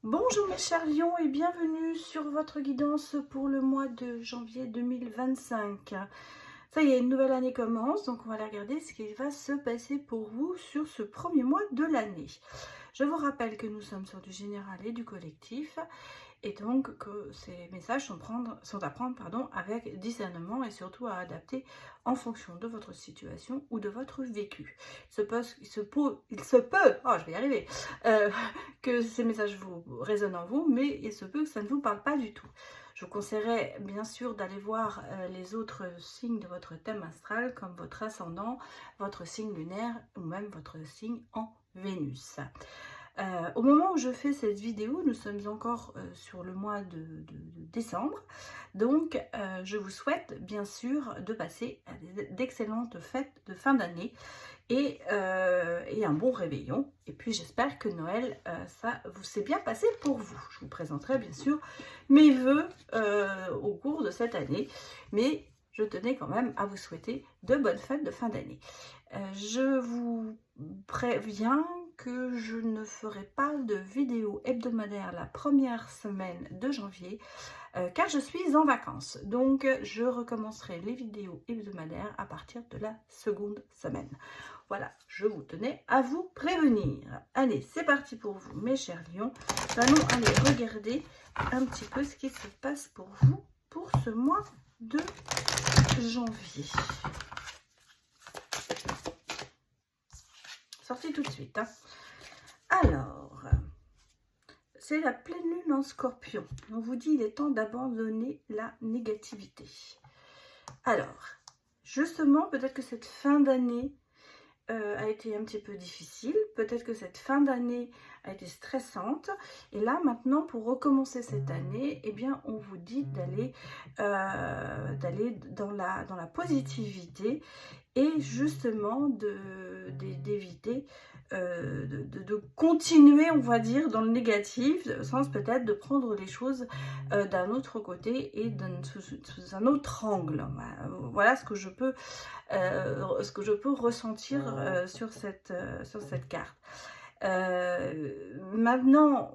Bonjour mes chers lions et bienvenue sur votre guidance pour le mois de janvier 2025. Ça y est, une nouvelle année commence, donc on va aller regarder ce qui va se passer pour vous sur ce premier mois de l'année. Je vous rappelle que nous sommes sur du général et du collectif, et donc que ces messages sont à prendre avec discernement et surtout à adapter en fonction de votre situation ou de votre vécu. Il se peut, oh, je vais y arriver, que ces messages vous résonnent en vous, mais il se peut que ça ne vous parle pas du tout. Je vous conseillerais bien sûr d'aller voir les autres signes de votre thème astral, comme votre ascendant, votre signe lunaire ou même votre signe en Vénus. Au moment où je fais cette vidéo, nous sommes encore sur le mois de décembre, donc je vous souhaite bien sûr de passer d'excellentes fêtes de fin d'année et un bon réveillon. Et puis j'espère que Noël, ça vous s'est bien passé pour vous. Je vous présenterai bien sûr mes vœux au cours de cette année, mais je tenais quand même à vous souhaiter de bonnes fêtes de fin d'année. Je vous préviens que je ne ferai pas de vidéo hebdomadaire la première semaine de janvier car je suis en vacances. Donc je recommencerai les vidéos hebdomadaires à partir de la seconde semaine. Voilà, je vous tenais à vous prévenir. Allez, c'est parti pour vous mes chers lions. Nous allons aller regarder un petit peu ce qui se passe pour vous pour ce mois de janvier. Sorti tout de suite. Hein. Alors, c'est la pleine lune en scorpion. On vous dit il est temps d'abandonner la négativité. Alors, justement, peut-être que cette fin d'année a été un petit peu difficile. Peut-être que cette fin d'année a été stressante. Et là, maintenant, pour recommencer cette année, eh bien, on vous dit d'aller dans la positivité et justement d'éviter de continuer, on va dire, dans le négatif, au sens peut-être de prendre les choses d'un autre côté et sous un autre angle. Voilà ce que je peux ressentir sur cette carte. Maintenant,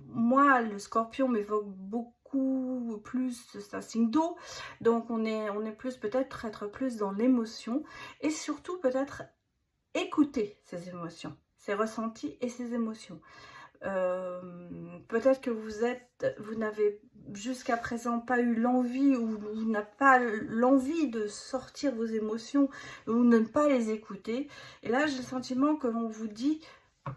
moi, le scorpion m'évoque beaucoup plus, c'est un signe d'eau, donc on est plus peut-être être plus dans l'émotion et surtout peut-être écouter ses émotions, ses ressentis et ses émotions. Peut-être que vous n'avez jusqu'à présent pas eu l'envie ou vous n'avez pas l'envie de sortir vos émotions ou de ne pas les écouter. Et là, j'ai le sentiment que l'on vous dit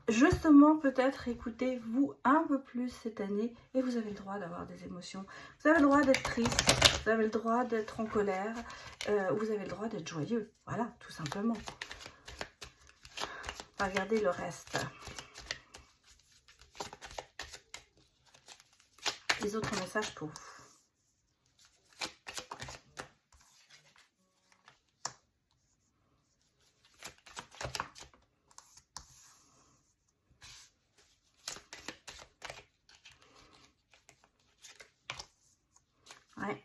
justement peut-être écoutez-vous un peu plus cette année et vous avez le droit d'avoir des émotions. Vous avez le droit d'être triste, vous avez le droit d'être en colère, vous avez le droit d'être joyeux. Voilà, tout simplement. Regardez le reste. Les autres messages pour vous. Ouais.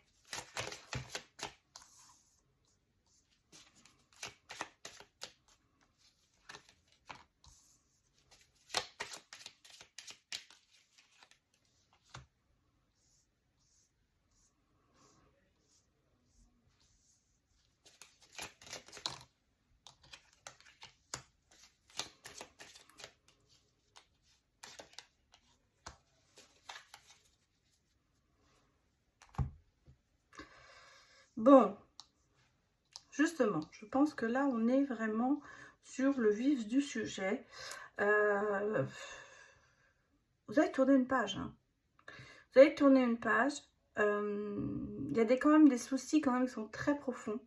Bon, justement, je pense que là, on est vraiment sur le vif du sujet. Vous allez tourner une page. Hein. Vous allez tourner une page. Il y a quand même des soucis quand même qui sont très profonds,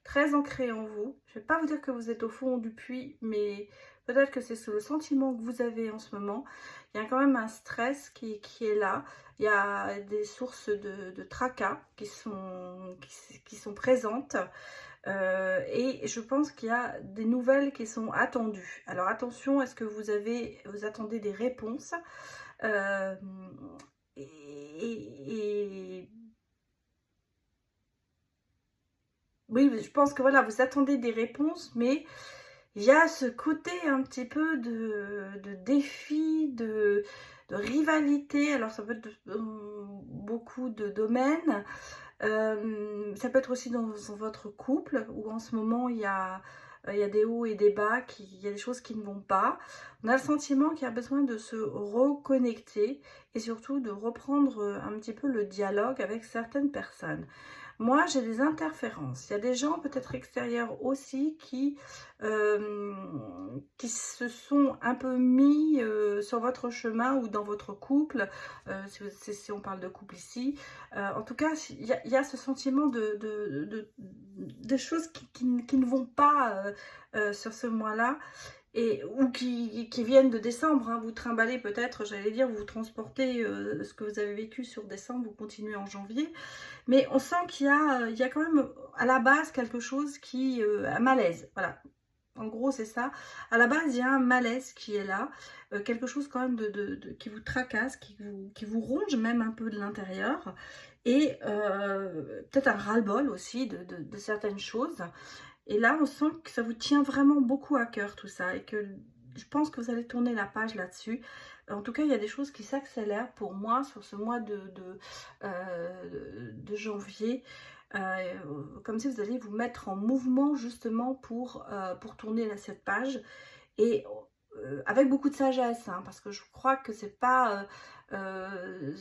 très ancrés en vous. Je ne vais pas vous dire que vous êtes au fond du puits, mais peut-être que c'est le sentiment que vous avez en ce moment. Il y a quand même un stress qui est là. Il y a des sources de tracas qui sont présentes. Et je pense qu'il y a des nouvelles qui sont attendues. Alors attention, est-ce que vous attendez des réponses et oui, je pense que voilà, vous attendez des réponses, mais il y a ce côté un petit peu de défi, rivalité. Alors ça peut être dans beaucoup de domaines. Ça peut être aussi dans votre couple, où en ce moment il y a des hauts et des bas, il y a des choses qui ne vont pas. On a le sentiment qu'il y a besoin de se reconnecter et surtout de reprendre un petit peu le dialogue avec certaines personnes. Moi, j'ai des interférences. Il y a des gens peut-être extérieurs aussi qui se sont un peu mis sur votre chemin ou dans votre couple, si on parle de couple ici. En tout cas, il y a ce sentiment de choses qui ne vont pas sur ce mois-là. Ou qui viennent de décembre, hein. Vous trimballez peut-être, j'allais dire, vous transportez ce que vous avez vécu sur décembre, vous continuez en janvier, mais on sent qu'il y a quand même à la base quelque chose qui, un malaise, voilà. En gros, c'est ça. À la base, il y a un malaise qui est là, quelque chose quand même qui vous tracasse, qui vous ronge même un peu de l'intérieur, et peut-être un ras-le-bol aussi de certaines choses. Et là, on sent que ça vous tient vraiment beaucoup à cœur tout ça, et que je pense que vous allez tourner la page là-dessus. En tout cas, il y a des choses qui s'accélèrent pour moi sur ce mois de janvier. Comme si vous allez vous mettre en mouvement justement pour tourner cette page. Et avec beaucoup de sagesse, hein, parce que je crois que c'est pas...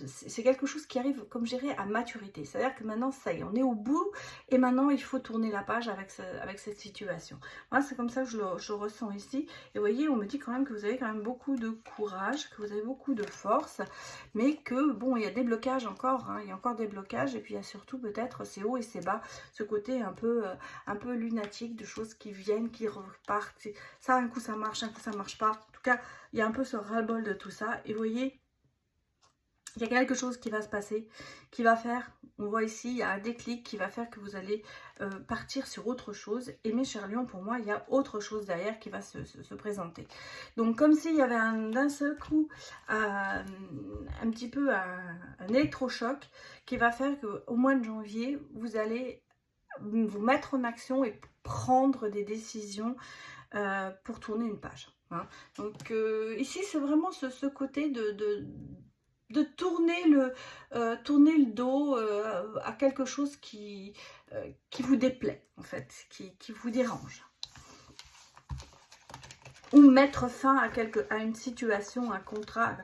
c'est quelque chose qui arrive, comme je dirais, à maturité. C'est-à-dire que maintenant, ça y est, on est au bout, et maintenant, il faut tourner la page avec cette situation. Moi, c'est comme ça que je le ressens ici. Et vous voyez, on me dit quand même que vous avez quand même beaucoup de courage, que vous avez beaucoup de force, mais que, bon, il y a des blocages encore, hein, il y a encore des blocages, et puis il y a surtout peut-être ces hauts et ces bas, ce côté un peu lunatique, de choses qui viennent, qui repartent. Ça, un coup, ça marche, un coup, ça marche pas. En tout cas, il y a un peu ce ras-le-bol de tout ça. Et vous voyez, il y a quelque chose qui va se passer, qui va faire, on voit ici, il y a un déclic qui va faire que vous allez partir sur autre chose. Et mes chers lions, pour moi, il y a autre chose derrière qui va se présenter. Donc, comme s'il y avait d'un seul coup un petit peu un électrochoc qui va faire qu'au mois de janvier, vous allez vous mettre en action et prendre des décisions pour tourner une page. Hein. Donc ici, c'est vraiment ce côté de tourner le dos à quelque chose qui vous déplaît, en fait, qui vous dérange. Ou mettre fin à une situation, un contrat,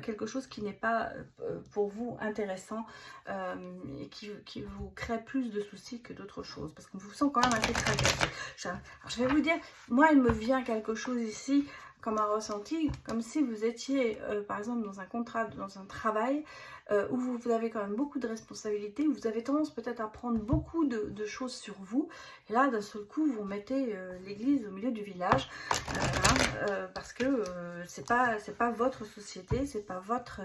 quelque chose qui n'est pas pour vous intéressant et qui vous crée plus de soucis que d'autres choses, parce qu'on vous sent quand même assez tracassé. Alors, je vais vous dire, moi il me vient quelque chose ici comme un ressenti, comme si vous étiez par exemple dans un contrat, dans un travail où vous avez quand même beaucoup de responsabilités, où vous avez tendance peut-être à prendre beaucoup de choses sur vous, et là d'un seul coup vous mettez l'église au milieu du village, parce que c'est pas votre société, c'est pas votre,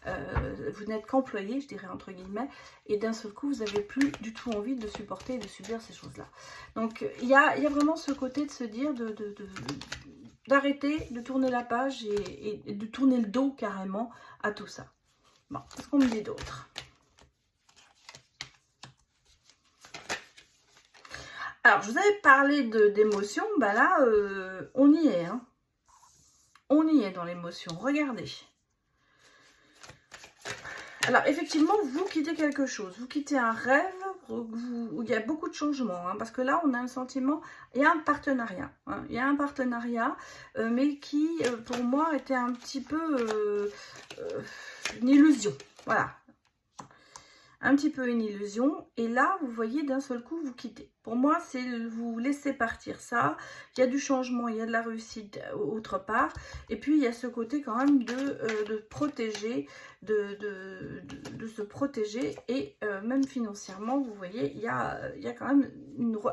vous n'êtes qu'employé, je dirais entre guillemets, et d'un seul coup vous n'avez plus du tout envie de supporter et de subir ces choses là. Donc il y a vraiment ce côté de se dire d'arrêter, de tourner la page et de tourner le dos carrément à tout ça. Bon, qu'est-ce qu'on me dit d'autre? Alors, je vous avais parlé d'émotion, bah là, on y est, hein. On y est dans l'émotion, regardez. Alors, effectivement, vous quittez quelque chose, vous quittez un rêve où il y a beaucoup de changements, hein, parce que là, on a un sentiment, il y a un partenariat, hein, il y a un partenariat, mais qui, pour moi, était un petit peu une illusion, voilà. Un petit peu une illusion, et là vous voyez d'un seul coup vous quittez. Pour moi c'est vous laisser partir ça, il y a du changement, il y a de la réussite autre part, et puis il y a ce côté quand même de protéger, de se protéger, et même financièrement vous voyez il y a quand même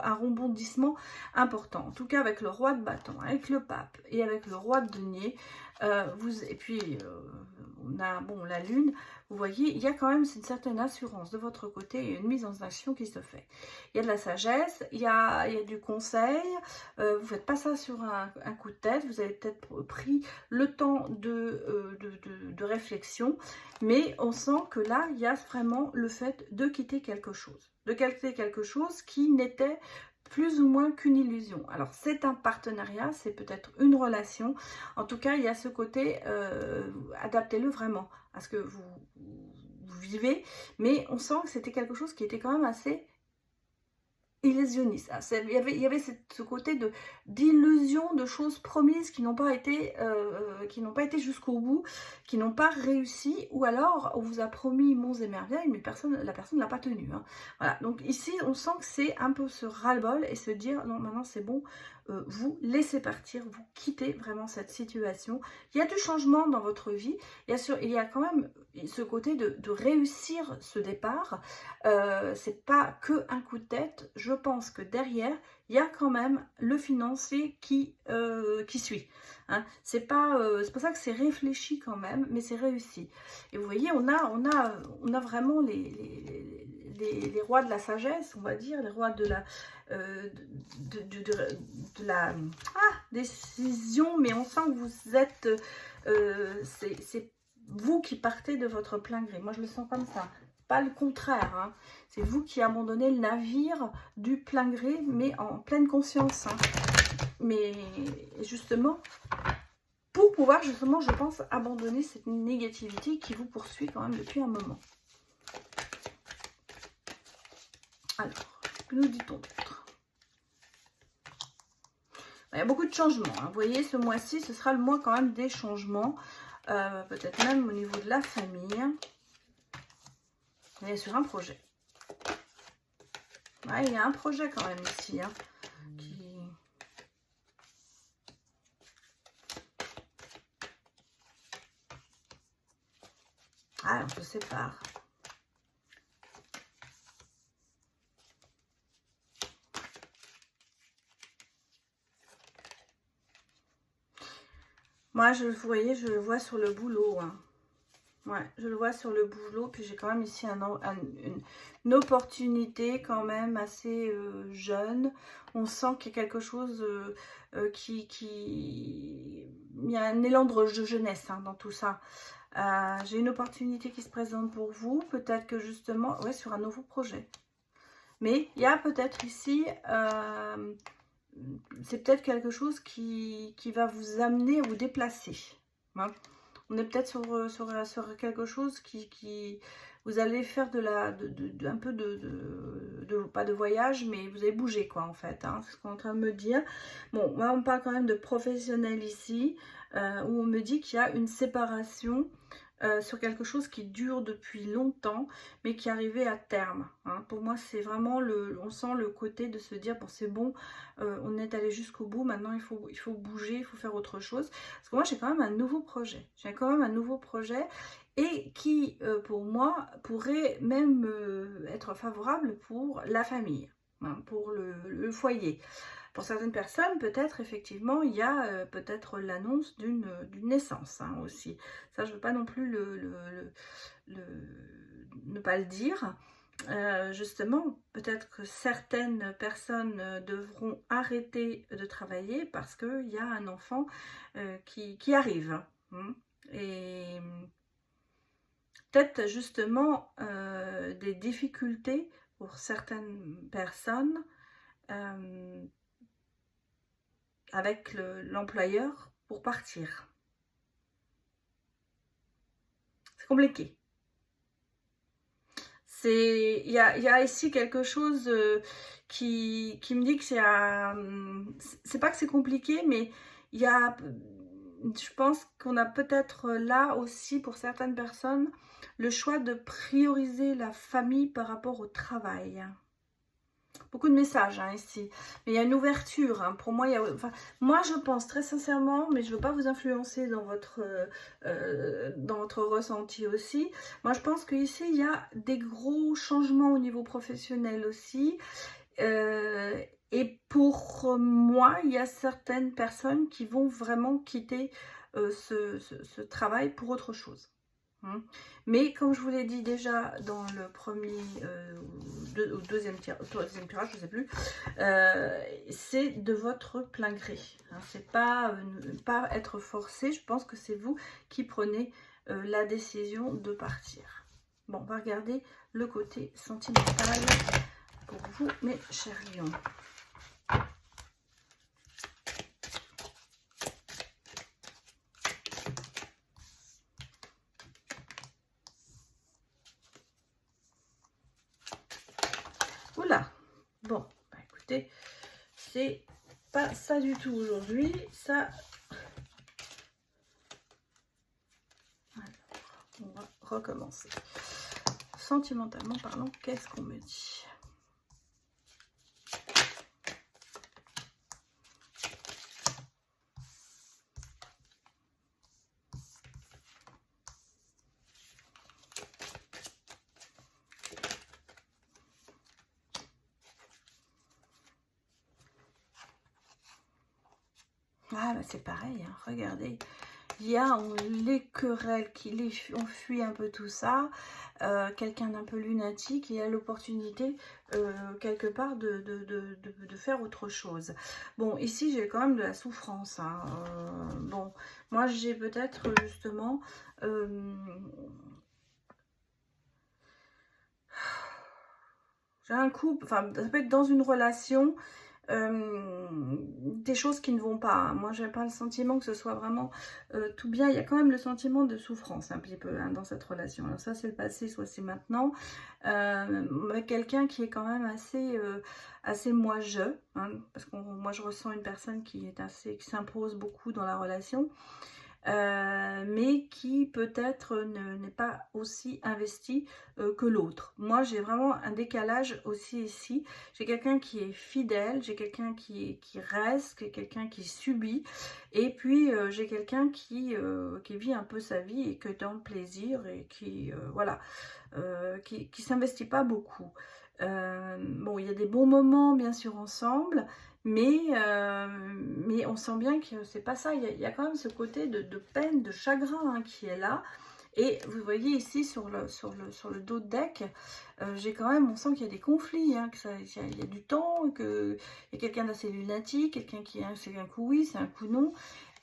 un rebondissement important, en tout cas avec le roi de bâton, avec le pape et avec le roi de denier, et puis on a bon la lune. Vous voyez, il y a quand même une certaine assurance de votre côté et une mise en action qui se fait. Il y a de la sagesse, il y a du conseil. Vous ne faites pas ça sur un coup de tête. Vous avez peut-être pris le temps de réflexion. Mais on sent que là, il y a vraiment le fait de quitter quelque chose. De quitter quelque chose qui n'était plus ou moins qu'une illusion. Alors c'est un partenariat, c'est peut-être une relation. En tout cas, il y a ce côté, adaptez-le vraiment à ce que vous vivez. Mais on sent que c'était quelque chose qui était quand même assez illusionniste. Il y avait ce côté d'illusion, de choses promises qui n'ont pas été jusqu'au bout, qui n'ont pas réussi, ou alors on vous a promis monts et merveilles, mais la personne ne l'a pas tenu. Hein. Voilà, donc ici on sent que c'est un peu ce ras-le-bol et se dire non, maintenant c'est bon, vous laissez partir, vous quittez vraiment cette situation. Il y a du changement dans votre vie, il y a quand même ce côté de réussir ce départ. C'est pas que un coup de tête. Je pense que derrière il y a quand même le financier qui suit. Hein. C'est pour ça que c'est réfléchi quand même, mais c'est réussi. Et vous voyez, on a vraiment les rois de la sagesse, on va dire, les rois de la décision, mais on sent que vous êtes, c'est vous qui partez de votre plein gré. Moi je le sens comme ça. Pas le contraire, hein. C'est vous qui abandonnez le navire du plein gré, mais en pleine conscience. Hein. Mais justement, pour pouvoir justement, je pense, abandonner cette négativité qui vous poursuit quand même depuis un moment. Alors, que nous dit-on d'autre? Il y a beaucoup de changements. Hein. Vous voyez, ce mois-ci, ce sera le mois quand même des changements. Peut-être même au niveau de la famille. Mais sur un projet. Ouais, il y a un projet quand même ici. Hein, Ah, on se sépare. Moi, vous voyez, je le vois sur le boulot. Hein. Ouais, je le vois sur le boulot. Puis j'ai quand même ici une opportunité quand même assez jeune. On sent qu'il y a quelque chose Il y a un élan de jeunesse hein, dans tout ça. J'ai une opportunité qui se présente pour vous. Peut-être que justement, ouais, sur un nouveau projet. Mais il y a peut-être ici... c'est peut-être quelque chose qui va vous amener à vous déplacer. Hein. On est peut-être sur quelque chose qui vous allez faire un peu pas de voyage, mais vous allez bouger quoi en fait. Hein, c'est ce qu'on est en train de me dire. Bon, moi on parle quand même de professionnel ici, où on me dit qu'il y a une séparation. Sur quelque chose qui dure depuis longtemps mais qui est arrivé à terme. Hein. Pour moi c'est vraiment on sent le côté de se dire bon c'est bon, on est allé jusqu'au bout, maintenant il faut bouger, il faut faire autre chose. Parce que moi j'ai quand même un nouveau projet. J'ai quand même un nouveau projet et qui pour moi pourrait même être favorable pour la famille, hein, pour le foyer. Pour certaines personnes, peut-être, effectivement, il y a peut-être l'annonce d'une naissance hein, aussi. Ça, je ne veux pas non plus ne pas le dire. Justement, peut-être que certaines personnes devront arrêter de travailler parce qu'il y a un enfant qui arrive. Hein, et peut-être, justement, des difficultés pour certaines personnes avec l'employeur pour partir. C'est compliqué. Il y a ici quelque chose qui me dit que c'est pas que c'est compliqué, mais il y a, je pense qu'on a peut-être là aussi pour certaines personnes le choix de prioriser la famille par rapport au travail. Beaucoup de messages hein, ici, mais il y a une ouverture. Hein. Pour moi, moi je pense très sincèrement, mais je ne veux pas vous influencer dans votre ressenti aussi. Moi je pense qu'ici il y a des gros changements au niveau professionnel aussi. Et pour moi, il y a certaines personnes qui vont vraiment quitter ce travail pour autre chose. Mais comme je vous l'ai dit déjà dans le premier ou deuxième tirage, je ne sais plus, c'est de votre plein gré. Hein, c'est pas être forcé. Je pense que c'est vous qui prenez la décision de partir. Bon, on va regarder le côté sentimental pour vous, mes chers lions. Oula, bon, bah écoutez, c'est pas ça du tout aujourd'hui, ça... Alors, on va recommencer. Sentimentalement parlant, qu'est-ce qu'on me dit? Ah bah c'est pareil, hein, regardez, il y a les querelles qui ont fui un peu tout ça, quelqu'un d'un peu lunatique et a l'opportunité quelque part de faire autre chose. Bon, ici j'ai quand même de la souffrance, hein, bon, moi j'ai peut-être justement... j'ai un couple, enfin ça peut être dans une relation... des choses qui ne vont pas, hein. Moi j'ai pas le sentiment que ce soit vraiment tout bien, il y a quand même le sentiment de souffrance un petit peu, hein, dans cette relation. Alors ça c'est le passé, soit c'est maintenant, avec quelqu'un qui est quand même assez moi-je, hein, parce que moi je ressens une personne qui s'impose beaucoup dans la relation, mais qui peut-être n'est pas aussi investi que l'autre. Moi j'ai vraiment un décalage aussi ici, j'ai quelqu'un qui est fidèle, j'ai quelqu'un qui reste, quelqu'un qui subit, et puis j'ai quelqu'un qui vit un peu sa vie et que dans le plaisir et qui voilà, qui s'investit pas beaucoup. Bon, il y a des bons moments bien sûr ensemble, mais on sent bien que c'est pas ça. Il y a quand même ce côté de peine, de chagrin, hein, qui est là. Et vous voyez ici sur le dos de deck, j'ai quand même, on sent qu'il y a des conflits, hein, il y a du temps, qu'il y a quelqu'un d'assez lunatique, quelqu'un qui c'est un coup oui, c'est un coup non.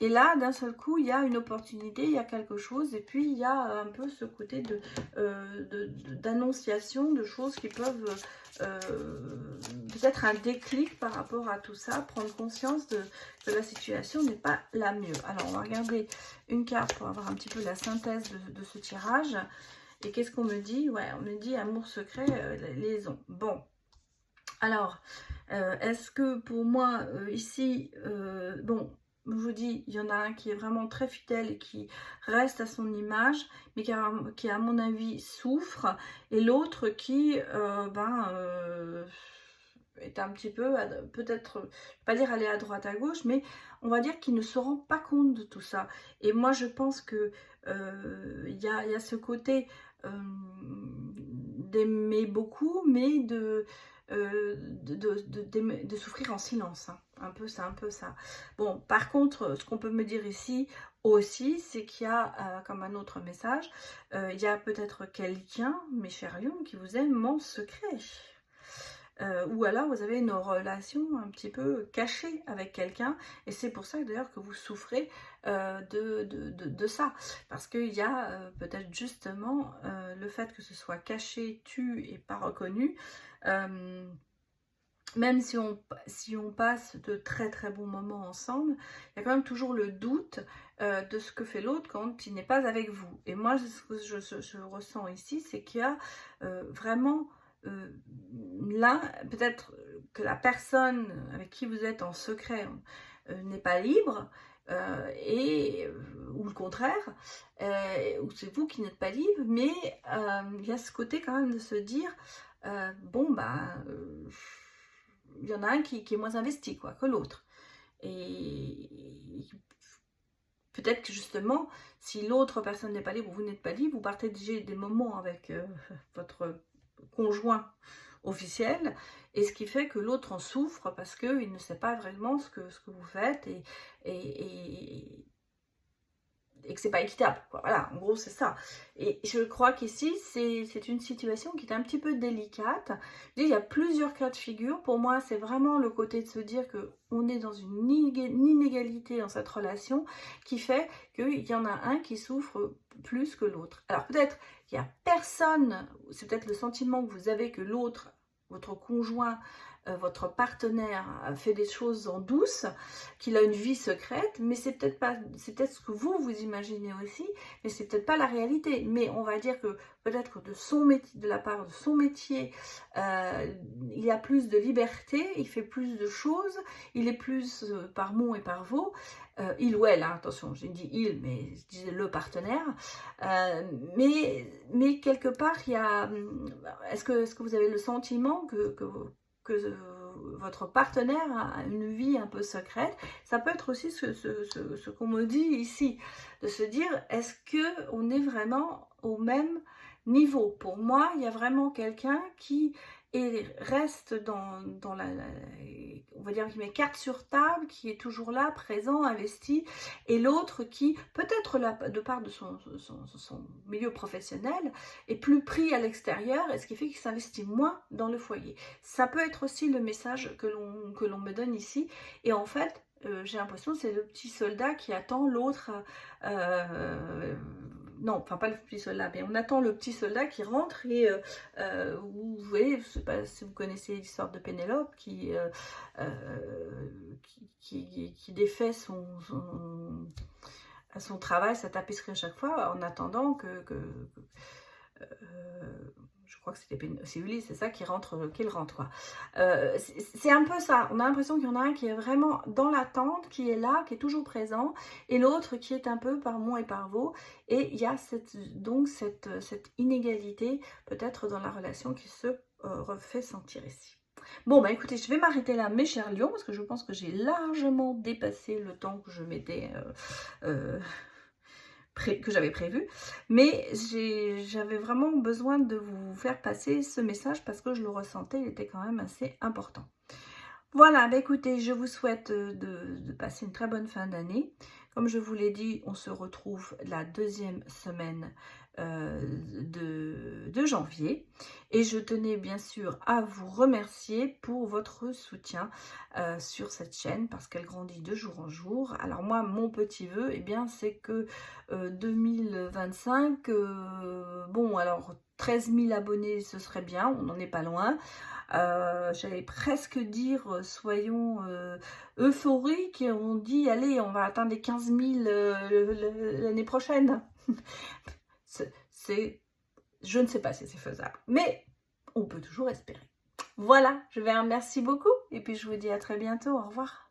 Et là, d'un seul coup, il y a une opportunité, il y a quelque chose, et puis il y a un peu ce côté d'annonciation de choses qui peuvent peut-être un déclic par rapport à tout ça, prendre conscience que la situation n'est pas la mieux. Alors, on va regarder une carte pour avoir un petit peu la synthèse de ce tirage. Et qu'est-ce qu'on me dit? Ouais, on me dit amour secret, liaison. Bon, alors, est-ce que pour moi, ici, bon... Je vous dis, il y en a un qui est vraiment très fidèle et qui reste à son image, mais qui à mon avis, souffre. Et l'autre qui, est un petit peu, peut-être, je ne vais pas dire aller à droite à gauche, mais on va dire qu'il ne se rend pas compte de tout ça. Et moi, je pense que il y a ce côté d'aimer beaucoup, mais de souffrir en silence, hein. C'est un peu ça. Bon, par contre, ce qu'on peut me dire ici aussi, c'est qu'il y a, comme un autre message, il y a peut-être quelqu'un, mes chers lions, qui vous aime en secret. Ou alors vous avez une relation un petit peu cachée avec quelqu'un, et c'est pour ça d'ailleurs que vous souffrez de ça, parce qu'il y a peut-être justement le fait que ce soit caché, tu et pas reconnu. Même si on passe de très très bons moments ensemble, il y a quand même toujours le doute de ce que fait l'autre quand il n'est pas avec vous. Et moi, ce que je ressens ici, c'est qu'il y a vraiment là, peut-être que la personne avec qui vous êtes en secret n'est pas libre, ou le contraire, ou c'est vous qui n'êtes pas libre, mais il y a ce côté quand même de se dire, bon, bah... il y en a un qui est moins investi quoi, que l'autre. Et peut-être que justement, si l'autre personne n'est pas libre ou vous n'êtes pas libre, vous partagez des moments avec votre conjoint officiel, et ce qui fait que l'autre en souffre parce qu'il ne sait pas vraiment ce que vous faites, et que c'est pas équitable, quoi. Voilà, en gros c'est ça. Et je crois qu'ici c'est une situation qui est un petit peu délicate. Il y a plusieurs cas de figure. Pour moi c'est vraiment le côté de se dire que on est dans une inégalité dans cette relation qui fait qu'il y en a un qui souffre plus que l'autre. Alors peut-être qu'il n'y a personne, c'est peut-être le sentiment que vous avez que l'autre, votre conjoint, votre partenaire fait des choses en douce, qu'il a une vie secrète, mais c'est peut-être pas, c'est peut-être ce que vous imaginez aussi, mais c'est peut-être pas la réalité. Mais on va dire que peut-être que de son métier, de la part de son métier, il y a plus de liberté, il fait plus de choses, il est plus par mon et par vous. Il ou elle, hein, attention, j'ai dit il, mais je disais le partenaire. Mais quelque part, il y a. Est-ce que vous avez le sentiment que votre partenaire a une vie un peu secrète? Ça peut être aussi ce qu'on me dit ici, de se dire, est-ce qu'on est vraiment au même niveau? Pour moi, il y a vraiment quelqu'un qui reste dans on va dire, qui met carte sur table, qui est toujours là, présent, investi, et l'autre qui, peut-être de part de son milieu professionnel, est plus pris à l'extérieur, et ce qui fait qu'il s'investit moins dans le foyer. Ça peut être aussi le message que l'on me donne ici, et en fait, j'ai l'impression que c'est le petit soldat qui attend l'autre, non, enfin pas le petit soldat, mais on attend le petit soldat qui rentre et vous voyez, je sais pas si vous connaissez l'histoire de Pénélope qui défait son travail, sa tapisserie à chaque fois, en attendant je crois que c'est Ulysse, c'est ça, qu'il rentre, quoi. C'est un peu ça, on a l'impression qu'il y en a un qui est vraiment dans l'attente, qui est là, qui est toujours présent, et l'autre qui est un peu par moi et par vous, et il y a donc cette inégalité, peut-être dans la relation qui se refait sentir ici. Bon, bah écoutez, je vais m'arrêter là, mes chers lions, parce que je pense que j'ai largement dépassé le temps que je m'étais... que j'avais prévu, mais j'avais vraiment besoin de vous faire passer ce message parce que je le ressentais, il était quand même assez important. Voilà, bah écoutez, je vous souhaite de passer une très bonne fin d'année. Comme je vous l'ai dit, on se retrouve la deuxième semaine de janvier. Et je tenais bien sûr à vous remercier pour votre soutien sur cette chaîne parce qu'elle grandit de jour en jour. Alors moi, mon petit vœu, eh bien, c'est que 2025, bon, alors 13 000 abonnés, ce serait bien, on n'en est pas loin. J'allais presque dire soyons euphoriques, on dit allez on va atteindre les 15 000 l'année prochaine. Je ne sais pas si c'est faisable, mais on peut toujours espérer. Voilà, je vous remercie beaucoup et puis je vous dis à très bientôt, au revoir.